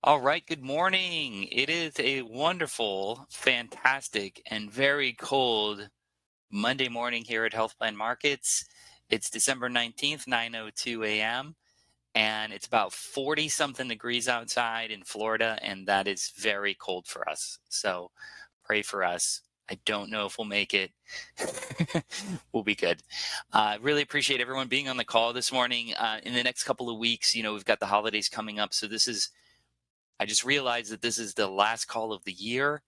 All right, good morning. It is a wonderful, fantastic, and very cold Monday morning here at Health Plan Markets. It's December 19th, 9:02 a.m., and it's about 40 something degrees outside in Florida, and that is very cold for us. So pray for us. I don't know if we'll make it. We'll be good. Really appreciate everyone being on the call this morning. In the next couple of weeks, we've got the holidays coming up. So I just realized that this is the last call of the year.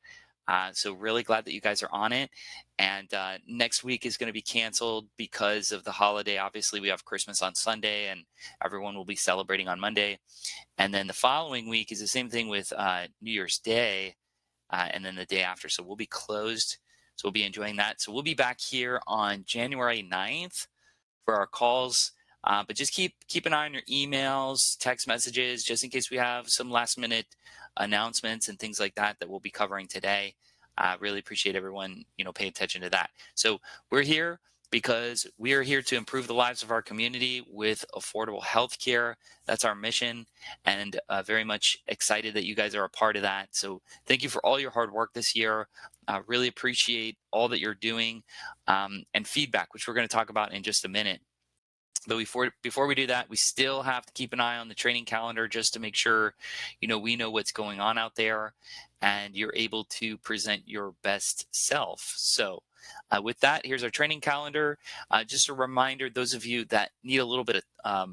So really glad that you guys are on it. And next week is going to be canceled because of the holiday. Obviously, we have Christmas on Sunday and everyone will be celebrating on Monday. And then the following week is the same thing with New Year's Day and then the day after. So we'll be closed. So we'll be enjoying that. So we'll be back here on January 9th for our calls. But just keep an eye on your emails, text messages, just in case we have some last minute announcements and things like that we'll be covering today. Really appreciate everyone, paying attention to that. So we're here because we are here to improve the lives of our community with affordable health care. That's our mission, and very much excited that you guys are a part of that. So thank you for all your hard work this year. Really appreciate all that you're doing, and feedback, which we're going to talk about in just a minute. But before we do that, we still have to keep an eye on the training calendar just to make sure, we know what's going on out there and you're able to present your best self. So with that, here's our training calendar. Just a reminder, those of you that need a little bit of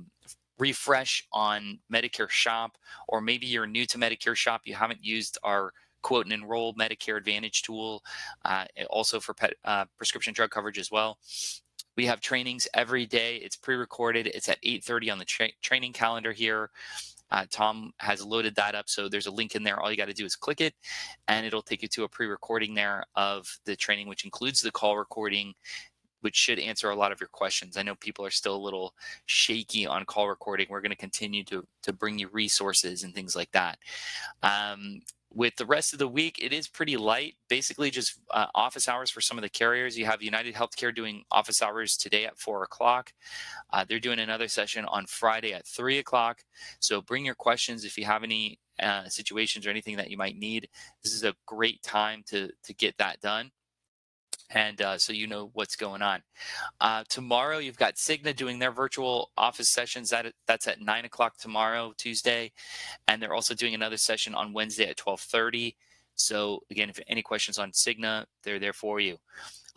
refresh on Medicare Shop, or maybe you're new to Medicare Shop, you haven't used our quote and enroll Medicare Advantage tool, also for prescription drug coverage as well. We have trainings every day. It's pre-recorded. It's at 8:30 on the training calendar here. Tom has loaded that up, so there's a link in there. All you got to do is click it, and it'll take you to a pre-recording there of the training, which includes the call recording, which should answer a lot of your questions. I know people are still a little shaky on call recording. We're going to continue to bring you resources and things like that. With the rest of the week, it is pretty light, basically just office hours for some of the carriers. You have United Healthcare doing office hours today at 4 o'clock. They're doing another session on Friday at 3 o'clock. So bring your questions if you have any situations or anything that you might need. This is a great time to get that done. And so you know what's going on. Tomorrow, you've got Cigna doing their virtual office sessions. That's at 9 o'clock tomorrow, Tuesday. And they're also doing another session on Wednesday at 12:30. So again, if any questions on Cigna, they're there for you.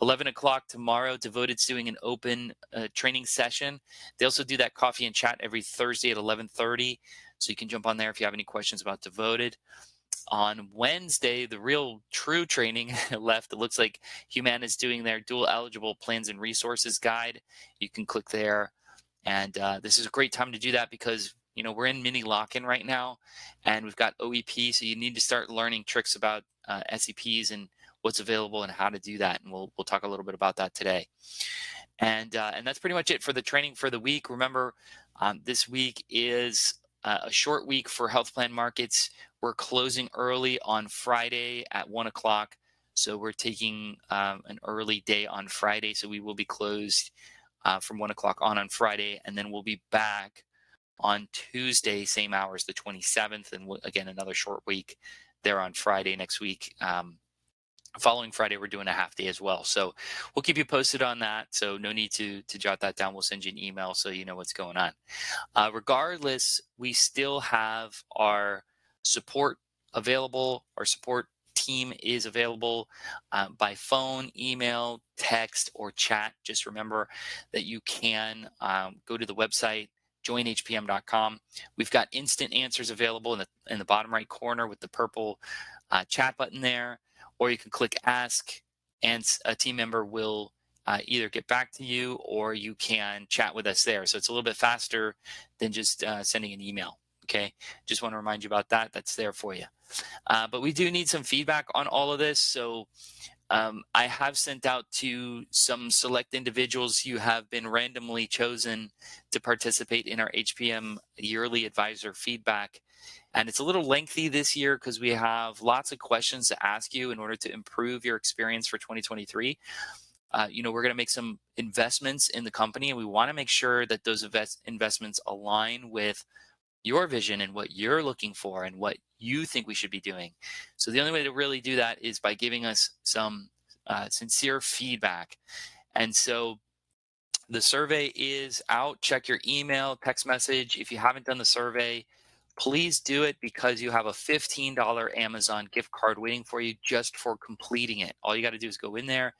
11 o'clock tomorrow, Devoted's doing an open training session. They also do that coffee and chat every Thursday at 11:30. So you can jump on there if you have any questions about Devoted. On Wednesday, the real true training left. It looks like Humana is doing their dual eligible plans and resources guide. You can click there. And this is a great time to do that because, we're in mini lock-in right now and we've got OEP. So you need to start learning tricks about SEPs and what's available and how to do that. And we'll talk a little bit about that today. And that's pretty much it for the training for the week. Remember, this week is a short week for health plan markets. We're closing early on Friday at 1 o'clock. So we're taking an early day on Friday. So we will be closed from 1 o'clock on Friday. And then we'll be back on Tuesday, same hours, the 27th. And again, another short week there on Friday next week. Following Friday, we're doing a half day as well. So we'll keep you posted on that. So no need to jot that down. We'll send you an email so you know what's going on. Regardless, we still have our support available. Our support team is available by phone, email, text, or chat. Just remember that you can go to the website, joinhpm.com. We've got instant answers available in the bottom right corner with the purple chat button there. Or you can click ask and a team member will either get back to you or you can chat with us there. So it's a little bit faster than just sending an email. Okay. Just want to remind you about that. That's there for you. But we do need some feedback on all of this. So I have sent out to some select individuals who have been randomly chosen to participate in our HPM yearly advisor feedback. And it's a little lengthy this year because we have lots of questions to ask you in order to improve your experience for 2023. We're going to make some investments in the company, and we want to make sure that those investments align with your vision and what you're looking for and what you think we should be doing. So the only way to really do that is by giving us some sincere feedback. And so the survey is out. Check your email, text message. If you haven't done the survey, please do it, because you have a $15 Amazon gift card waiting for you just for completing it. All you got to do is go in there.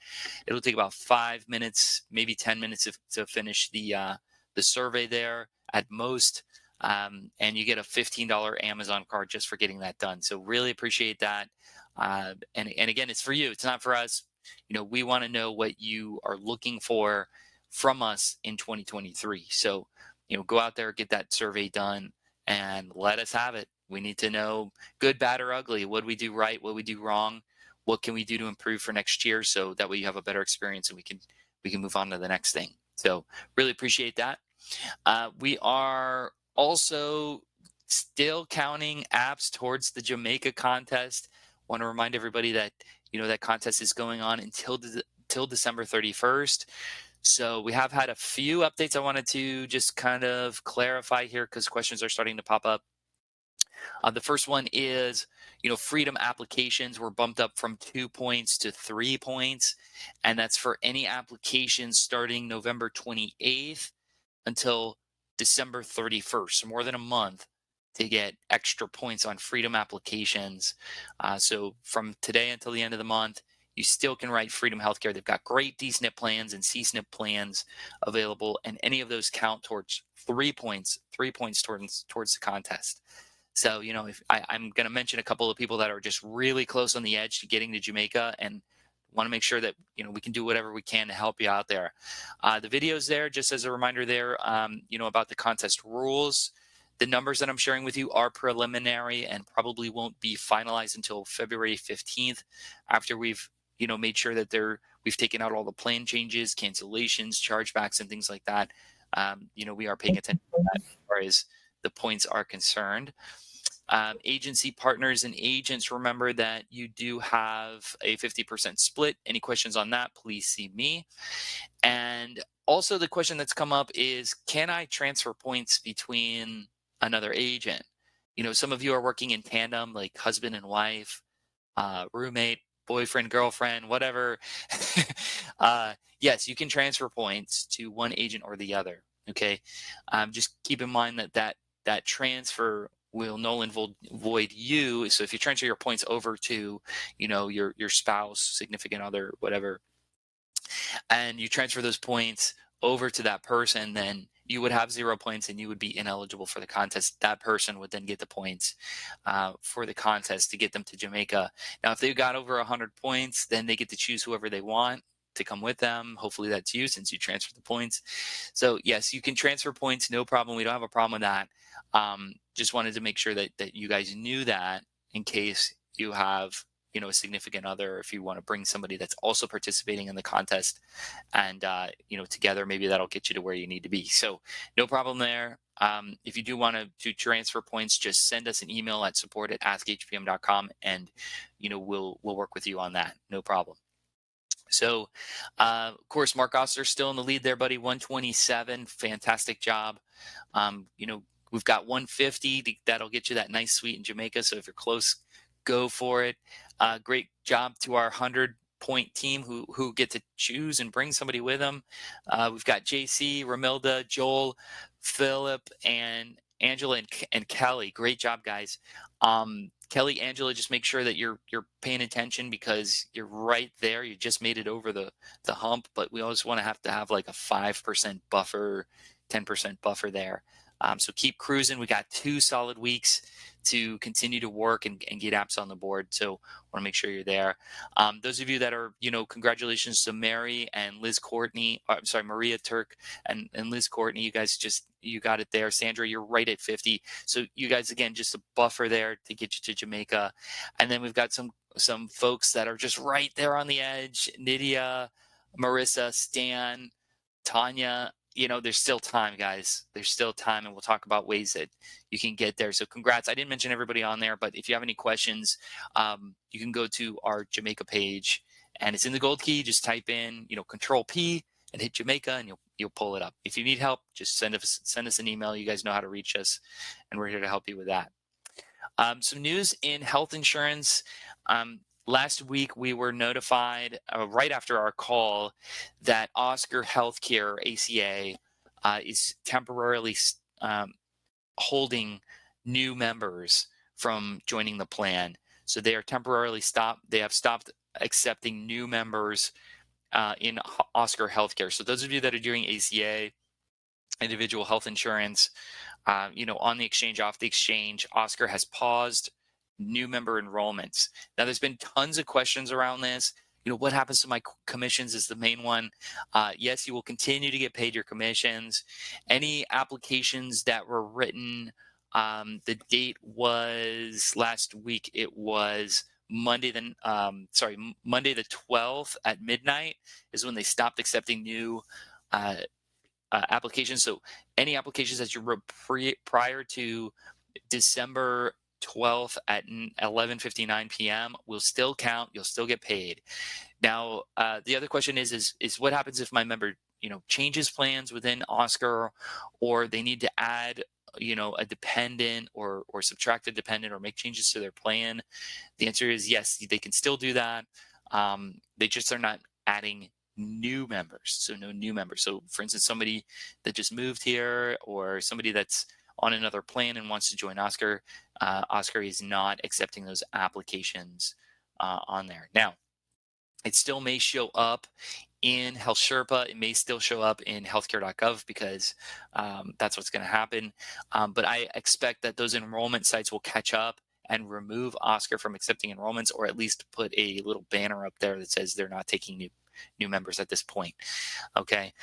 It'll take about 5 minutes, maybe 10 minutes to finish the survey there at most. And you get a $15 Amazon card just for getting that done. So really appreciate that. And again, it's for you. It's not for us. We want to know what you are looking for from us in 2023. So, go out there, get that survey done, and let us have it. We need to know, good, bad, or ugly. What do we do right? What do we do wrong? What can we do to improve for next year, so that way you have a better experience and we can move on to the next thing. So really appreciate that. We are also still counting apps towards the Jamaica contest. Want to remind everybody that that contest is going on until December 31st. So we have had a few updates I wanted to just kind of clarify here, because questions are starting to pop up. The first one is, freedom applications were bumped up from 2 points to 3 points. And that's for any applications starting November 28th until December 31st, so more than a month, to get extra points on freedom applications. So from today until the end of the month, you still can write Freedom Healthcare. They've got great DSNP plans and CSNP plans available, and any of those count towards 3 points, towards the contest. So, if I'm going to mention a couple of people that are just really close on the edge to getting to Jamaica, and want to make sure that, we can do whatever we can to help you out there. The video's there, just as a reminder there, about the contest rules. The numbers that I'm sharing with you are preliminary and probably won't be finalized until February 15th, after we've, made sure that we've taken out all the plan changes, cancellations, chargebacks, and things like that. We are paying attention to that as far as the points are concerned. Agency partners and agents, remember that you do have a 50% split. Any questions on that, please see me. And also the question that's come up is, can I transfer points between another agent? Some of you are working in tandem, like husband and wife, roommate, boyfriend, girlfriend, whatever. Yes, you can transfer points to one agent or the other. Okay. Just keep in mind that transfer will null and void you. So if you transfer your points over to, your spouse, significant other, whatever, and you transfer those points over to that person, then you would have 0 points and you would be ineligible for the contest. That person would then get the points for the contest to get them to Jamaica. Now, if they got over 100 points, then they get to choose whoever they want to come with them. Hopefully that's you, since you transferred the points. So yes, you can transfer points, no problem. We don't have a problem with that. Just wanted to make sure that you guys knew that, in case you have, a significant other, if you want to bring somebody that's also participating in the contest, and together, maybe that'll get you to where you need to be. So no problem there. If you do want to transfer points, just send us an email at support@askhpm.com, and we'll work with you on that. No problem. So, of course, Mark Oster's still in the lead there, buddy. 127, fantastic job. We've got 150. That'll get you that nice suite in Jamaica. So if you're close, go for it. Great job to our 100-point team who get to choose and bring somebody with them. We've got JC, Ramilda, Joel, Philip, and Angela and Kelly. Great job, guys. Kelly, Angela, just make sure that you're paying attention, because you're right there. You just made it over the hump, but we always want to have like a 5% buffer, 10% buffer there. So keep cruising. We got 2 solid weeks to continue to work and get apps on the board. So want to make sure you're there. Those of you that are, congratulations to Mary and Liz Courtney. I'm sorry, Maria Turk and Liz Courtney. You guys you got it there. Sandra, you're right at 50. So you guys, again, just a buffer there to get you to Jamaica. And then we've got some folks that are just right there on the edge. Nydia, Marissa, Stan, Tanya. There's still time, guys. There's still time, and we'll talk about ways that you can get there. So congrats. I didn't mention everybody on there, but if you have any questions, you can go to our Jamaica page, and it's in the gold key. Just type in, Control P and hit Jamaica, and you'll pull it up. If you need help, just send us an email. You guys know how to reach us, and we're here to help you with that. Some news in health insurance. Last week, we were notified right after our call that Oscar Healthcare, ACA, is temporarily holding new members from joining the plan. So they are temporarily stopped. They have stopped accepting new members in Oscar Healthcare. So those of you that are doing ACA, individual health insurance, on the exchange, off the exchange, Oscar has paused new member enrollments. Now, there's been tons of questions around this. What happens to my commissions is the main one. Yes, you will continue to get paid your commissions. Any applications that were written, the date was last week. It was Monday the 12th at midnight is when they stopped accepting new applications. So any applications that you wrote prior to December 12th at 11:59 p.m. will still count. You'll still get paid. Now, the other question is what happens if my member, changes plans within Oscar, or they need to add, a dependent or subtract a dependent or make changes to their plan? The answer is yes, they can still do that. They just are not adding new members. So no new members. So for instance, somebody that just moved here or somebody that's on another plan and wants to join Oscar, Oscar is not accepting those applications on there. Now, it still may show up in Health Sherpa. It may still show up in healthcare.gov because that's what's going to happen. But I expect that those enrollment sites will catch up and remove Oscar from accepting enrollments, or at least put a little banner up there that says they're not taking new members at this point. Okay.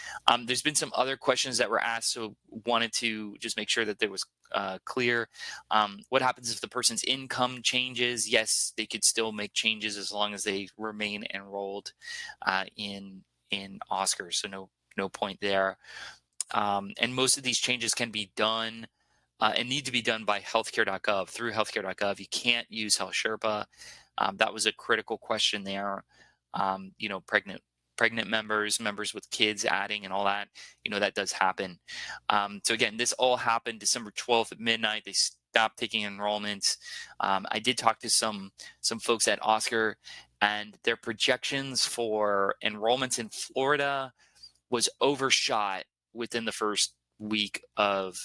There's been some other questions that were asked, so wanted to just make sure that there was clear. What happens if the person's income changes? Yes, they could still make changes as long as they remain enrolled in Oscar. So no point there. And most of these changes can be done and need to be done by healthcare.gov, through healthcare.gov. You can't use Health Sherpa. That was a critical question there. Pregnant members with kids adding and all that, that does happen. So again, this all happened December 12th at midnight. They stopped taking enrollments. I did talk to some folks at Oscar, and their projections for enrollments in Florida was overshot within the first week of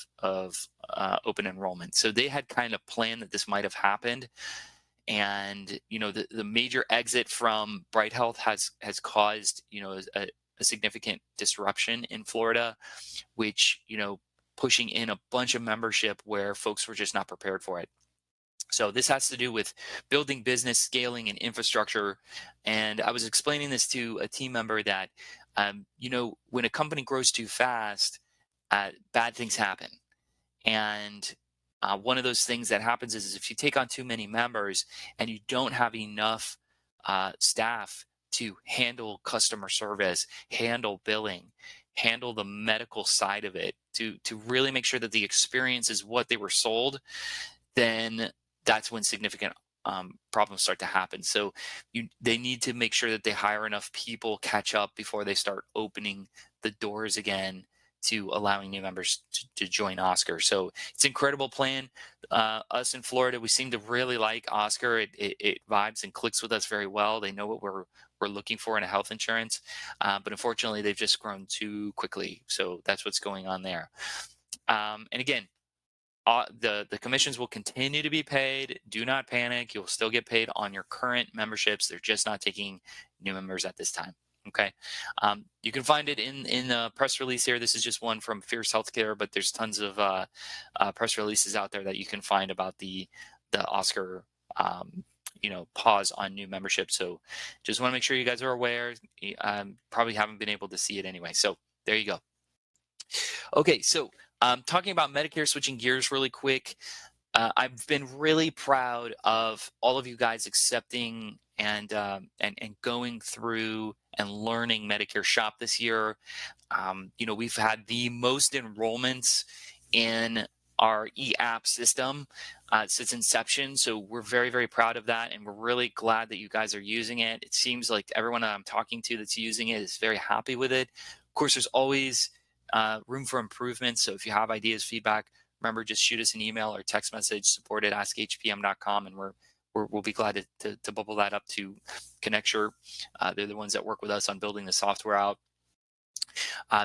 open enrollment. So they had kind of planned that this might have happened. And the major exit from Bright Health has caused a significant disruption in Florida, which pushing in a bunch of membership where folks were just not prepared for it. So this has to do with building business, scaling, and infrastructure. And I was explaining this to a team member that when a company grows too fast, bad things happen. And one of those things that happens is if you take on too many members and you don't have enough staff to handle customer service, handle billing, handle the medical side of it, to really make sure that the experience is what they were sold, then that's when significant problems start to happen. So they need to make sure that they hire enough people, catch up before they start opening the doors again to allowing new members to join Oscar. So it's an incredible plan. Us in Florida, we seem to really like Oscar. It vibes and clicks with us very well. They know what we're looking for in a health insurance, but unfortunately, they've just grown too quickly. So that's what's going on there. And again, the commissions will continue to be paid. Do not panic. You'll still get paid on your current memberships. They're just not taking new members at this time. Okay. You can find it in the press release here. This is just one from Fierce Healthcare, but there's tons of press releases out there that you can find about the Oscar pause on new membership. So just want to make sure you guys are aware. Probably haven't been able to see it anyway. So there you go. Okay, so talking about Medicare, switching gears really quick. I've been really proud of all of you guys accepting and going through and learning Medicare Shop this year. We've had the most enrollments in our e-app system since inception. So we're very, very proud of that. And we're really glad that you guys are using it. It seems like everyone that I'm talking to that's using it is very happy with it. Of course, there's always room for improvement. So if you have ideas, feedback, remember, just shoot us an email or text message, support at askhpm.com, and we'll be glad to bubble that up to Connecture. They're the ones that work with us on building the software out.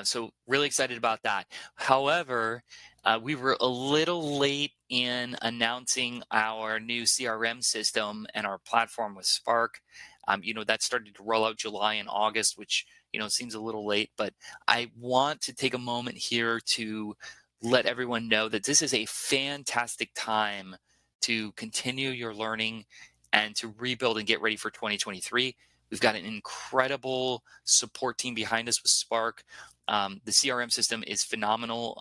So really excited about that. However, we were a little late in announcing our new CRM system and our platform with Spark. That started to roll out July and August, which, seems a little late, but I want to take a moment here to let everyone know that this is a fantastic time to continue your learning and to rebuild and get ready for 2023. We've got an incredible support team behind us with Spark. The CRM system is phenomenal.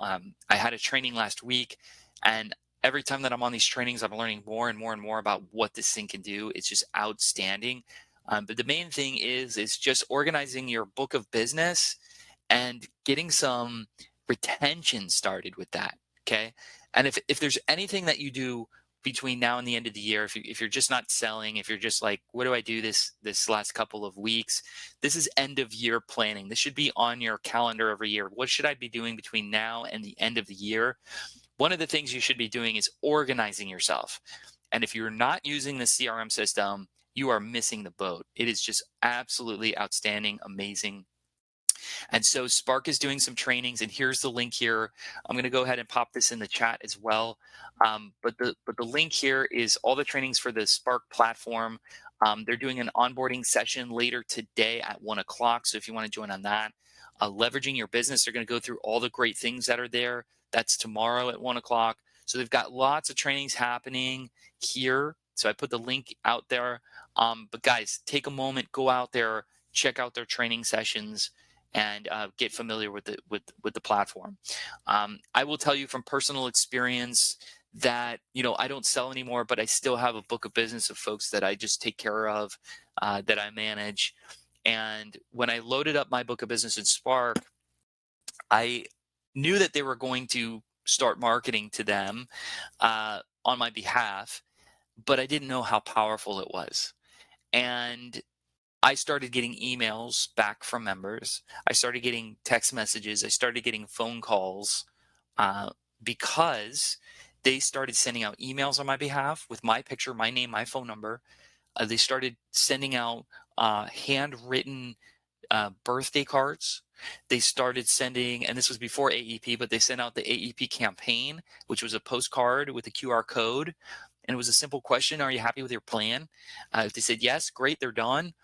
I had a training last week, and every time that I'm on these trainings, I'm learning more and more and more about what this thing can do. It's just outstanding. But the main thing is just organizing your book of business and getting some retention started with that. Okay. And if there's anything that you do between now and the end of the year, if you're just not selling, if you're just like, what do I do this last couple of weeks? This is end of year planning. This should be on your calendar every year. What should I be doing between now and the end of the year? One of the things you should be doing is organizing yourself. And if you're not using the CRM system, you are missing the boat. It is just absolutely outstanding, amazing. And so Spark is doing some trainings, and here's the link here. I'm going to go ahead and pop this in the chat as well. But the link here is all the trainings for the Spark platform. They're doing an onboarding session later today at 1 o'clock. So if you want to join on that, leveraging your business, they're going to go through all the great things that are there. That's tomorrow at 1 o'clock. So they've got lots of trainings happening here. So I put the link out there. But guys, take a moment, go out there, check out their training sessions, and get familiar with the platform. I will tell you from personal experience that I don't sell anymore, but I still have a book of business of folks that I just take care of, that I manage. And when I loaded up my book of business in Spark, I knew that they were going to start marketing to them on my behalf, but I didn't know how powerful it was. And I started getting emails back from members. I started getting text messages. I started getting phone calls because they started sending out emails on my behalf with my picture, my name, my phone number. They started sending out handwritten birthday cards. They started sending, and this was before AEP, but they sent out the AEP campaign, which was a postcard with a QR code. And it was a simple question: are you happy with your plan? If they said yes, great, they're done.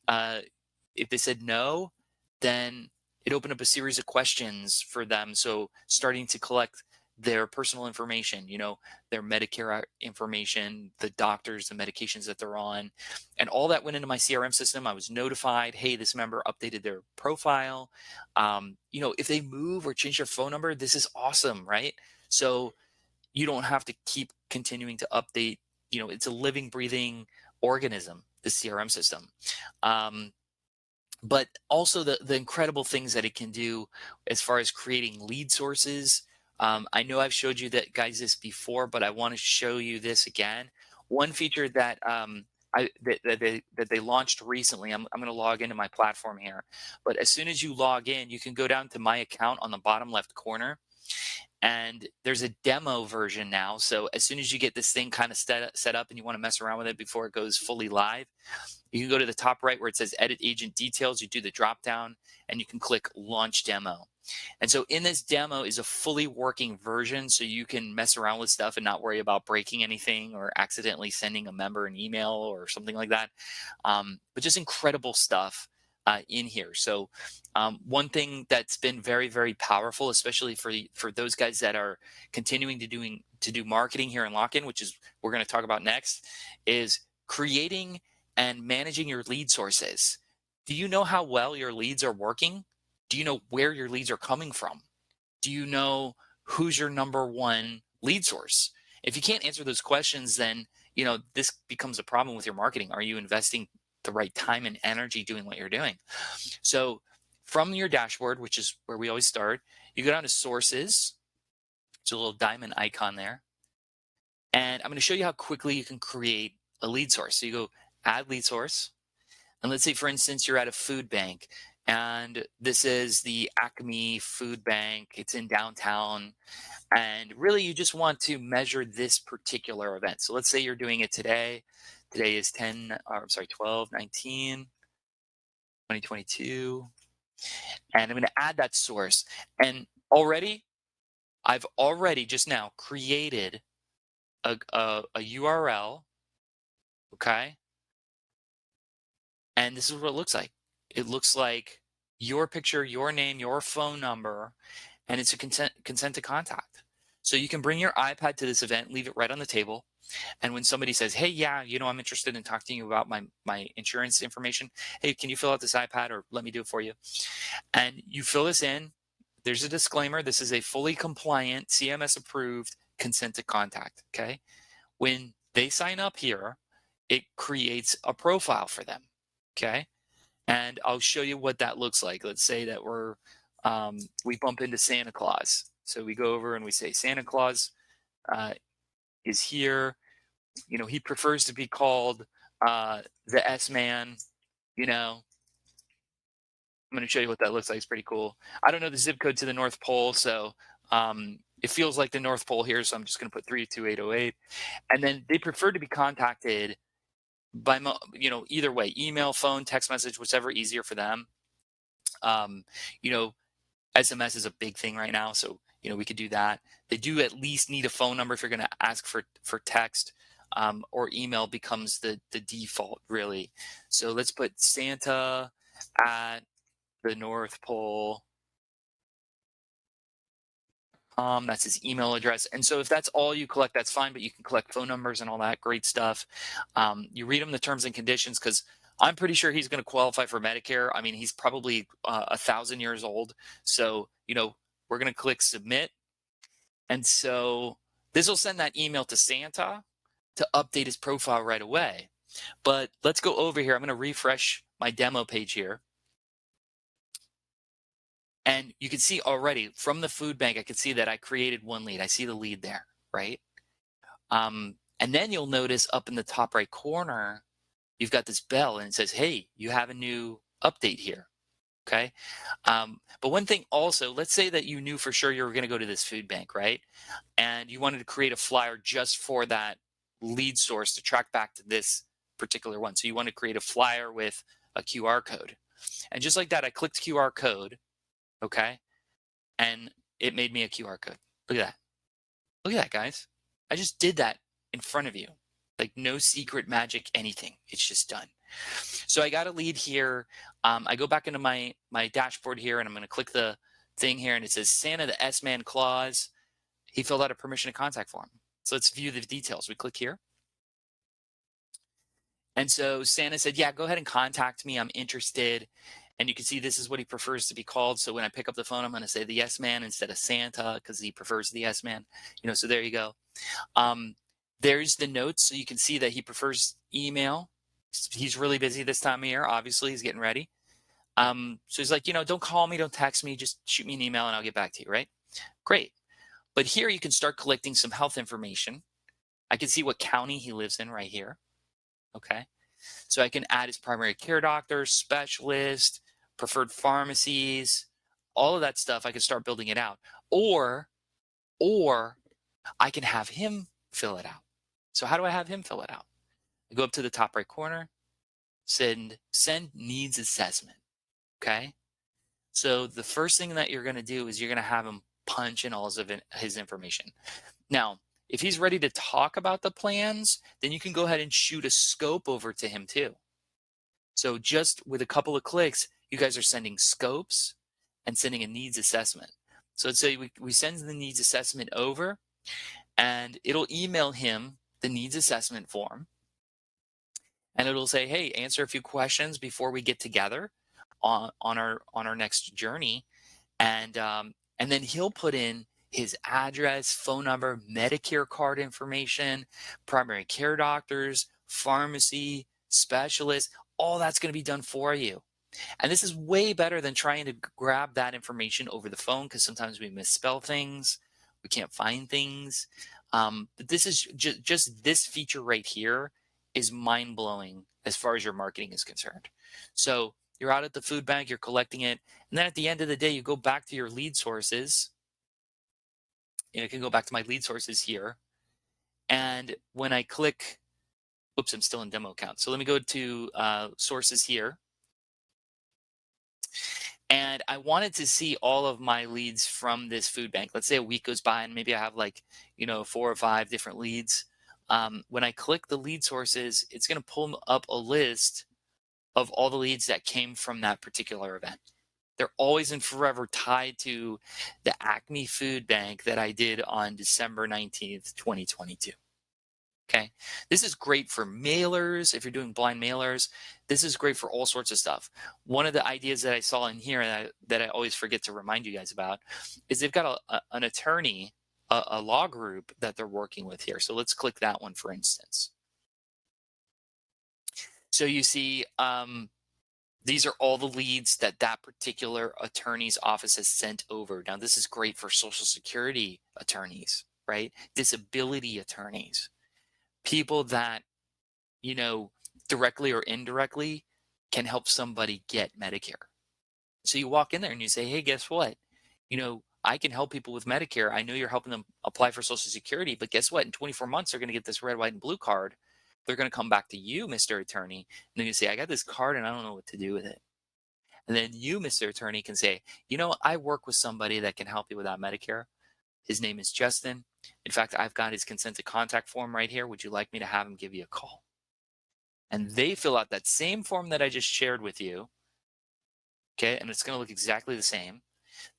If they said no, then it opened up a series of questions for them. So starting to collect their personal information, their Medicare information, the doctors, the medications that they're on, and all that went into my CRM system. I was notified, hey, this member updated their profile. If they move or change their phone number, this is awesome, right? So you don't have to keep continuing to update. It's a living, breathing organism, the CRM system. But also the incredible things that it can do as far as creating lead sources. I know I've showed you that guys this before, but I want to show you this again. One feature that that they launched recently. I'm going to log into my platform here, but as soon as you log in, you can go down to my account on the bottom left corner, and there's a demo version now. So as soon as you get this thing kind of set up and you want to mess around with it before it goes fully live, you can go to the top right where it says edit agent details. You do the drop down and you can click launch demo. And so in this demo is a fully working version, so you can mess around with stuff and not worry about breaking anything or accidentally sending a member an email or something like that. But just incredible stuff in here. So one thing that's been very, very powerful, especially for those guys that are continuing to do marketing here in Lock-In, which is we're going to talk about next, is creating and managing your lead sources. Do you know how well your leads are working? Do you know where your leads are coming from? Do you know who's your number one lead source? If you can't answer those questions, then this becomes a problem with your marketing. Are you investing the right time and energy doing what you're doing? So from your dashboard, which is where we always start, you go down to sources. It's a little diamond icon there. And I'm going to show you how quickly you can create a lead source. So you go add lead source. And let's say, for instance, you're at a food bank. And this is the Acme Food Bank. It's in downtown. And really, you just want to measure this particular event. So let's say you're doing it today. Today is 10, or I'm sorry, 12, 19, 2022. And I'm going to add that source. And I've already just now created a URL. Okay. And this is what it looks like. It looks like your picture, your name, your phone number, and it's a consent to contact. So you can bring your iPad to this event, leave it right on the table. And when somebody says, "Hey, yeah, I'm interested in talking to you about my insurance information. Hey, can you fill out this iPad or let me do it for you?" And you fill this in. There's a disclaimer. This is a fully compliant, CMS approved consent to contact. Okay. When they sign up here, it creates a profile for them. Okay. And I'll show you what that looks like. Let's say that we bump into Santa Claus. So we go over and we say, Santa Claus is here. He prefers to be called the S-Man. I'm going to show you what that looks like. It's pretty cool. I don't know the zip code to the North Pole, so it feels like the North Pole here, so I'm just going to put 32808. And then they prefer to be contacted by, either way, email, phone, text message, whichever easier for them. Um, you know, SMS is a big thing right now, so we could do that. They do at least need a phone number if you're going to ask for text, or email becomes the default, really. So let's put Santa at the North Pole. That's his email address. And so if that's all you collect, that's fine, but you can collect phone numbers and all that great stuff. You read him the terms and conditions, because I'm pretty sure he's going to qualify for Medicare. I mean, he's probably 1,000 years old. So, we're going to click submit. And so this will send that email to Santa to update his profile right away. But let's go over here. I'm going to refresh my demo page here. And you can see already from the food bank, I can see that I created one lead. I see the lead there, right? And then you'll notice up in the top right corner, you've got this bell and it says, hey, you have a new update here. Okay. But one thing also, let's say that you knew for sure you were going to go to this food bank, right? And you wanted to create a flyer just for that lead source to track back to this particular one. So you want to create a flyer with a QR code. And just like that, I clicked QR code. Okay. And it made me a QR code. Look at that. Look at that, guys. I just did that in front of you. Like no secret magic, anything. It's just done. So I got a lead here. I go back into my dashboard here, and I'm going to click the thing here, and it says Santa the S-Man Claus. He filled out a permission to contact form. So let's view the details. We click here. And so Santa said, yeah, go ahead and contact me. I'm interested. And you can see this is what he prefers to be called. So when I pick up the phone, I'm going to say the yes man instead of Santa, because he prefers the yes man. So there you go. There's the notes. So you can see that he prefers email. He's really busy this time of year. Obviously, he's getting ready. So he's like, don't call me, don't text me, just shoot me an email and I'll get back to you, right? Great. But here you can start collecting some health information. I can see what county he lives in right here. Okay. So I can add his primary care doctor, specialist, preferred pharmacies, all of that stuff. I can start building it out. Or I can have him fill it out. So how do I have him fill it out? I go up to the top right corner, send needs assessment. Okay. So the first thing that you're going to do is you're going to have him punch in all of his information. Now, if he's ready to talk about the plans, then you can go ahead and shoot a scope over to him too. So just with a couple of clicks, you guys are sending scopes and sending a needs assessment. So let's say we send the needs assessment over, and it'll email him the needs assessment form. And it'll say, hey, answer a few questions before we get together on our next journey. And then he'll put in his address, phone number, Medicare card information, primary care doctors, pharmacy, specialists, all that's going to be done for you. And this is way better than trying to grab that information over the phone, because sometimes we misspell things, we can't find things. But this is just this feature right here is mind-blowing as far as your marketing is concerned. So You're out at the food bank, you're collecting it. And then at the end of the day, you go back to your lead sources. I can go back to my lead sources here. And when I click, oops, I'm still in demo account. So let me go to sources here. And I wanted to see all of my leads from this food bank. Let's say a week goes by and maybe I have like, 4 or 5 different leads. When I click the lead sources, it's going to pull up a list of all the leads that came from that particular event. They're always and forever tied to the Acme Food Bank that I did on December 19th, 2022. Okay. This is great for mailers. If you're doing blind mailers, this is great for all sorts of stuff. One of the ideas that I saw in here that I always forget to remind you guys about is they've got an attorney, a law group that they're working with here. So let's click that one, for instance. So you see, these are all the leads that particular attorney's office has sent over. Now, this is great for Social Security attorneys, right? Disability attorneys, people that, directly or indirectly can help somebody get Medicare. So you walk in there and you say, hey, guess what? I can help people with Medicare. I know you're helping them apply for Social Security, but guess what? In 24 months, they're going to get this red, white, and blue card. They're going to come back to you, Mr. Attorney, and then you say, I got this card and I don't know what to do with it. And then you, Mr. Attorney, can say, I work with somebody that can help you with that Medicare. His name is Justin. In fact, I've got his consent to contact form right here. Would you like me to have him give you a call? And they fill out that same form that I just shared with you. Okay, and it's going to look exactly the same.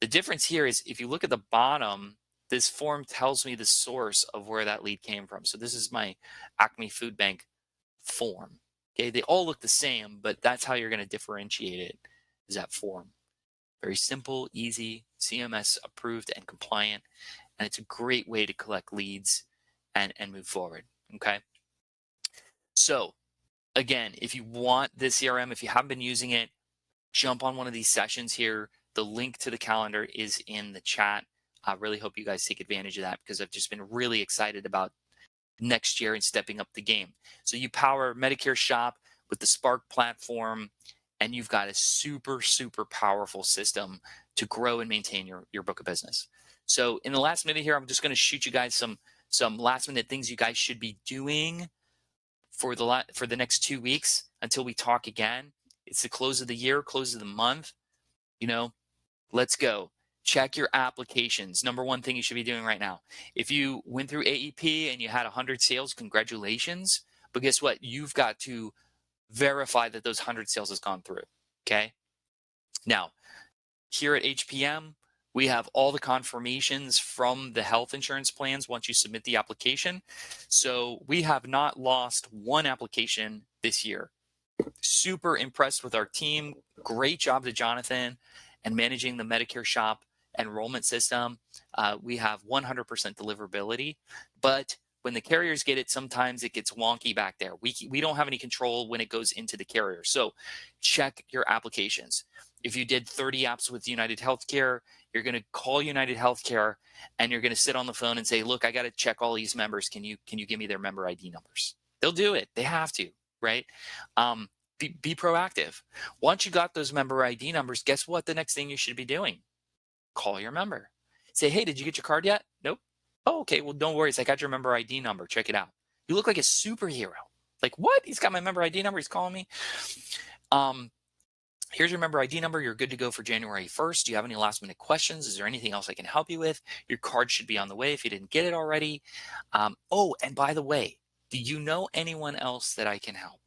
The difference here is if you look at the bottom, this form tells me the source of where that lead came from. So this is my Acme Food Bank form. Okay, they all look the same, but that's how you're going to differentiate it, is that form. Very simple, easy, CMS approved and compliant, and it's a great way to collect leads and move forward. Okay, so again, if you want this CRM, if you haven't been using it, jump on one of these sessions here. The link to the calendar is in the chat. I really hope you guys take advantage of that because I've just been really excited about next year and stepping up the game. So you power Medicare Shop with the Spark platform, and you've got a super, super powerful system to grow and maintain your book of business. So in the last minute here, I'm just going to shoot you guys some last minute things you guys should be doing for the next 2 weeks until we talk again. It's the close of the year, close of the month. Let's go. Check your applications. Number one thing you should be doing right now. If you went through AEP and you had 100 sales, congratulations. But guess what? You've got to verify that those 100 sales has gone through. Okay. Now, here at HPM, we have all the confirmations from the health insurance plans once you submit the application. So we have not lost one application this year. Super impressed with our team. Great job to Jonathan and managing the Medicare Shop enrollment system. We have 100% deliverability, but when the carriers get it, sometimes it gets wonky back there. We don't have any control when it goes into the carrier. So check your applications. If you did 30 apps with United Healthcare, you're going to call United Healthcare and you're going to sit on the phone and say, look, I got to check all these members. Can you give me their member ID numbers? They'll do it. They have to, right? Be proactive. Once you got those member ID numbers, guess what? The next thing you should be doing, call your member. Say, hey, did you get your card yet? Nope. Oh, okay. Well, don't worry. I got your member ID number. Check it out. You look like a superhero. Like, what? He's got my member ID number. He's calling me. Here's your member ID number. You're good to go for January 1st. Do you have any last minute questions? Is there anything else I can help you with? Your card should be on the way if you didn't get it already. Oh, and by the way, do you know anyone else that I can help?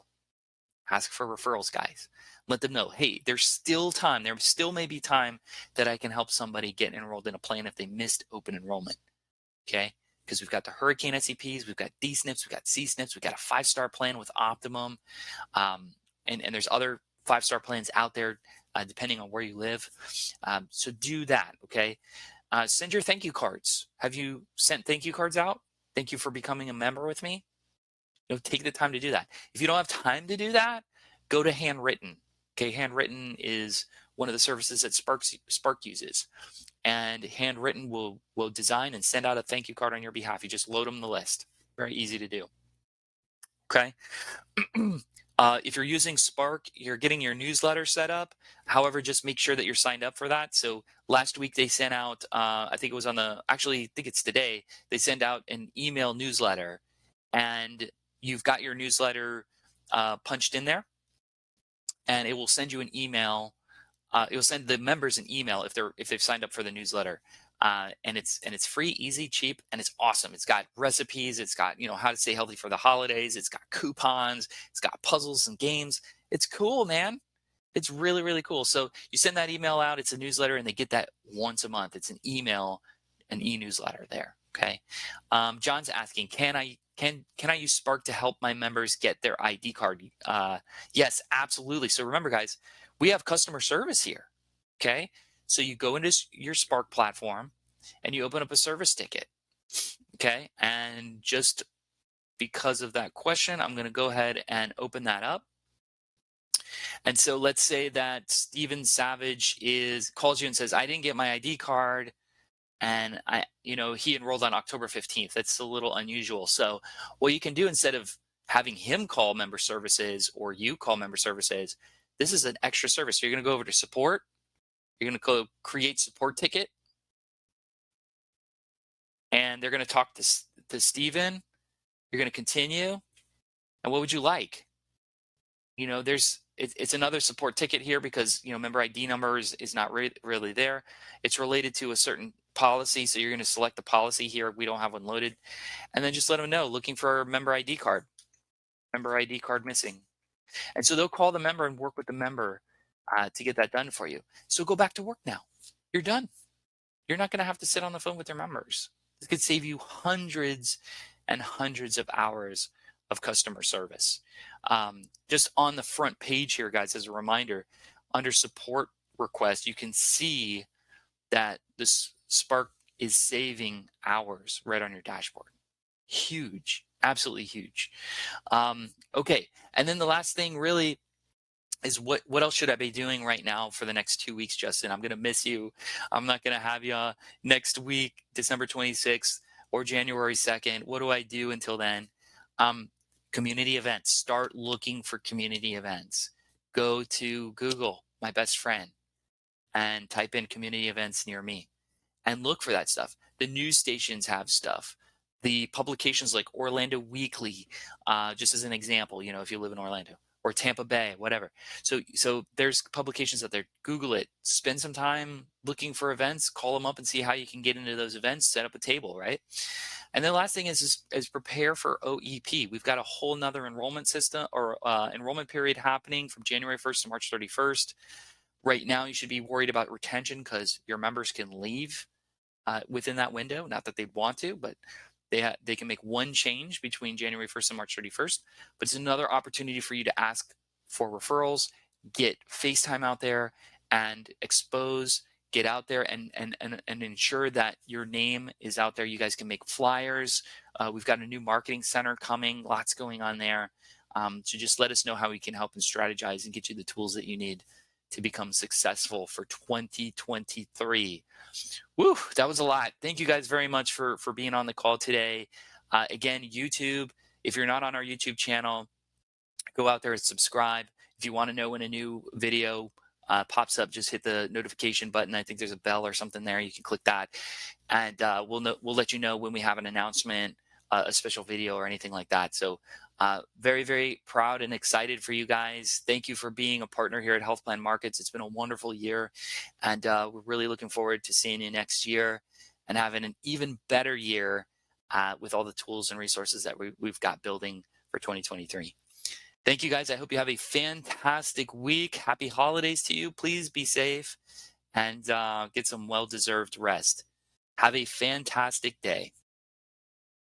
Ask for referrals, guys. Let them know, hey, there's still time. There still may be time that I can help somebody get enrolled in a plan if they missed open enrollment. Okay? Because we've got the Hurricane SEPs, we've got D-SNPs, we've got C-SNPs, we've got a 5-star plan with Optimum. And there's other 5-star plans out there depending on where you live. So do that, okay? Send your thank you cards. Have you sent thank you cards out? Thank you for becoming a member with me. Take the time to do that. If you don't have time to do that, go to Handwritten. Okay, Handwritten is one of the services that Spark uses, and Handwritten will design and send out a thank you card on your behalf. You just load them the list. Very easy to do. Okay. If you're using Spark, you're getting your newsletter set up. However, just make sure that you're signed up for that. So last week they sent out, I think it was actually, I think it's today, they send out an email newsletter, and you've got your newsletter punched in there, and it will send you an email. It will send the members an email if they've signed up for the newsletter, and it's free, easy, cheap, and it's awesome. It's got recipes. It's got how to stay healthy for the holidays. It's got coupons. It's got puzzles and games. It's cool, man. It's really, really cool. So you send that email out. It's a newsletter, and they get that once a month. It's an email, an e-newsletter there. Okay. John's asking, can I use Spark to help my members get their ID card? Yes, absolutely. So remember, guys, we have customer service here. Okay. So you go into your Spark platform and you open up a service ticket. Okay. And just because of that question, I'm going to go ahead and open that up. And so let's say that Steven Savage calls you and says, I didn't get my ID card, and he enrolled on October 15th. That's a little unusual. So what you can do, instead of having him call member services or you call member services, this is an extra service. So you're going to go over to support. You're going to go create support ticket, and they're going to talk to Steven. You're going to continue. And what would you like? It's another support ticket here because member ID number is not really there. It's related to a certain policy, so you're going to select the policy here. We don't have one loaded, and then just let them know, looking for a member ID card missing. And so they'll call the member and work with the member to get that done for you. So go back to work now. You're done. You're not going to have to sit on the phone with your members. This could save you hundreds and hundreds of hours of customer service. Just on the front page here, guys, as a reminder, under support request, you can see that this Spark is saving hours right on your dashboard. Huge, absolutely huge. Okay, and then the last thing really is what else should I be doing right now for the next 2 weeks, Justin? I'm going to miss you. I'm not going to have you next week, December 26th or January 2nd. What do I do until then? Community events. Start looking for community events. Go to Google, my best friend, and type in community events near me and look for that stuff. The news stations have stuff. The publications like Orlando Weekly, just as an example, if you live in Orlando, or Tampa Bay, whatever. So there's publications out there. Google it. Spend some time looking for events. Call them up and see how you can get into those events. Set up a table, right? And then the last thing is prepare for OEP. We've got a whole nother enrollment system or enrollment period happening from January 1st to March 31st. Right now, you should be worried about retention because your members can leave within that window. Not that they'd want to, but they can make one change between January 1st and March 31st. But it's another opportunity for you to ask for referrals, get FaceTime out there, and get out there and ensure that your name is out there. You guys can make flyers. We've got a new marketing center coming, lots going on there. So just let us know how we can help and strategize and get you the tools that you need to become successful for 2023. Woo, that was a lot. Thank you guys very much for being on the call today. Again, YouTube, if you're not on our YouTube channel, go out there and subscribe. If you want to know when a new video pops up, just hit the notification button. I think there's a bell or something there. You can click that, and we'll let you know when we have an announcement, a special video or anything like that. So very, very proud and excited for you guys. Thank you for being a partner here at Health Plan Markets. It's been a wonderful year, and we're really looking forward to seeing you next year and having an even better year with all the tools and resources that we've got building for 2023. Thank you, guys. I hope you have a fantastic week. Happy holidays to you. Please be safe and get some well-deserved rest. Have a fantastic day.